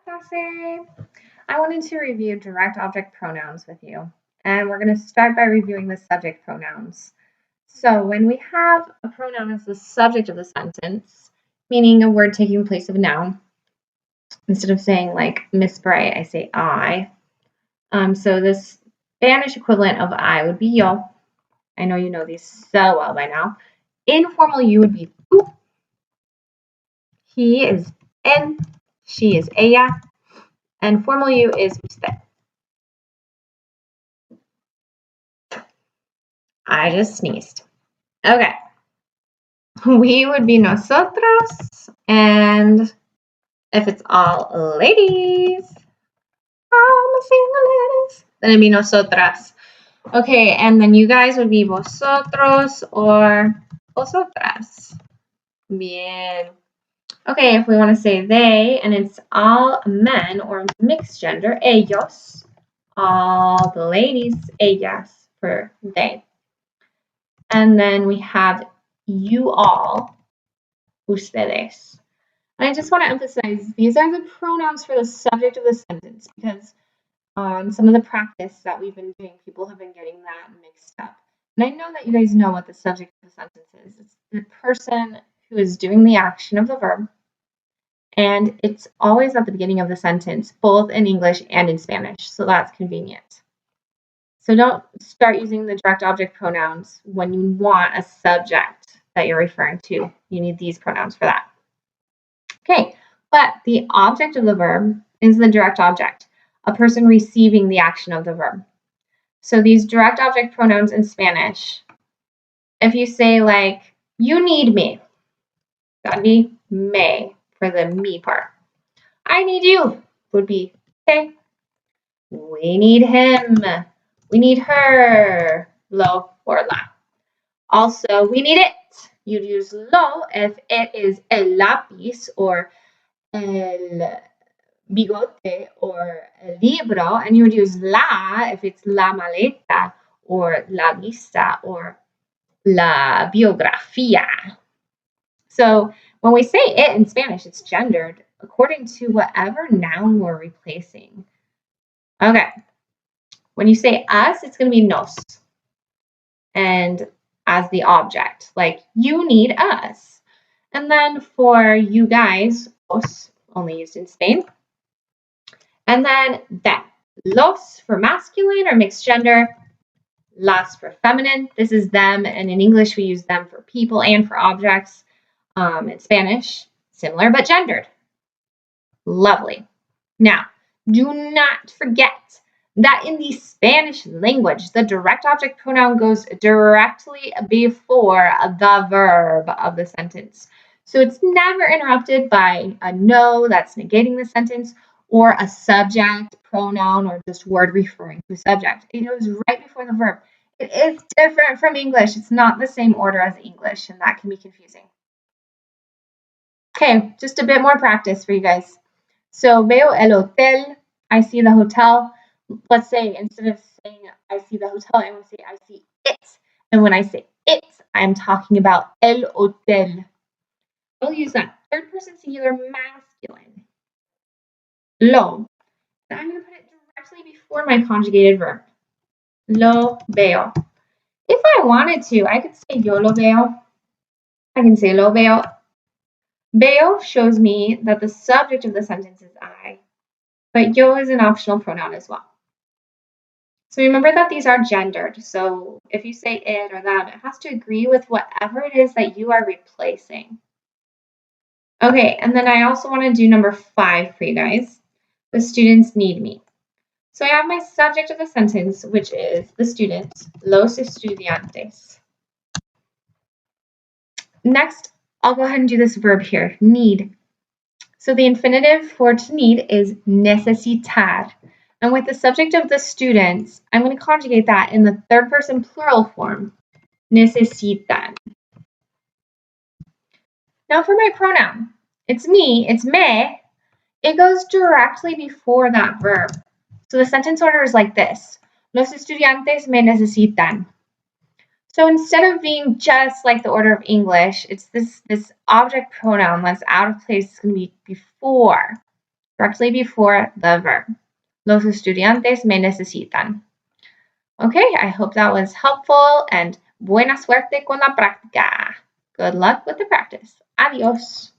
clase. I wanted to review direct object pronouns with you. And we're going to start by reviewing the subject pronouns. So when we have a pronoun as the subject of the sentence, meaning a word taking the place of a noun, instead of saying like Miss Bray, I say I. So the Spanish equivalent of I would be yo. I know you know these so well by now. Informal you would be tú. He is él. She is ella. And formal you is usted. I just sneezed. Okay. We would be nosotros. And if it's all ladies, all the single ladies, then it'd be nosotras. Okay, and then you guys would be vosotros or vosotras. Bien. Okay, if we want to say they, and it's all men or mixed gender, ellos. All the ladies, ellas, for they. And then we have you all, ustedes. And I just want to emphasize, these are the pronouns for the subject of the sentence because some of the practice that we've been doing, people have been getting that mixed up. And I know that you guys know what the subject of the sentence is. It's the person who is doing the action of the verb. And it's always at the beginning of the sentence, both in English and in Spanish. So that's convenient. So don't start using the direct object pronouns when you want a subject that you're referring to. You need these pronouns for that. Okay, but the object of the verb is the direct object, a person receiving the action of the verb. So these direct object pronouns in Spanish, if you say like, you need me, that'd be me for the me part. I need you would be te. We need him. We need her, lo or la. Also, we need it. You'd use lo if it is el lápiz or el bigote or el libro, and you would use la if it's la maleta or la vista or la biografía. So when we say it in Spanish, it's gendered according to whatever noun we're replacing. Okay. When you say us, it's going to be nos. And as the object, like you need us. And then for you guys, os, only used in Spain. And then them. Los for masculine or mixed gender. Las for feminine. This is them. And in English, we use them for people and for objects. In Spanish, similar but gendered. Lovely. Now, do not forget that in the Spanish language, the direct object pronoun goes directly before the verb of the sentence. So it's never interrupted by a no that's negating the sentence or a subject, pronoun, or just word referring to subject. It goes right before the verb. It is different from English. It's not the same order as English, and that can be confusing. Okay, just a bit more practice for you guys. So veo el hotel, I see the hotel. Let's say instead of saying I see the hotel, I want to say I see it. And when I say it, I'm talking about el hotel. I'll use that third person singular masculine. Lo. And I'm going to put it directly before my conjugated verb. Lo veo. If I wanted to, I could say yo lo veo. I can say lo veo. Veo shows me that the subject of the sentence is I, but yo is an optional pronoun as well. So remember that these are gendered. So if you say it or them, it has to agree with whatever it is that you are replacing. Okay, and then I also want to do number 5 for you guys. The students need me. So I have my subject of the sentence, which is the students, los estudiantes. Next, I'll go ahead and do this verb here, need. So the infinitive for to need is necesitar. And with the subject of the students, I'm going to conjugate that in the third person plural form, necesitan. Now for my pronoun, it's me, it's me. It goes directly before that verb. So the sentence order is like this. Los estudiantes me necesitan. So instead of being just like the order of English, it's this object pronoun that's out of place. It's going to be before directly before the verb. Los estudiantes me necesitan. Okay, I hope that was helpful and buena suerte con la práctica. Good luck with the practice. Adios.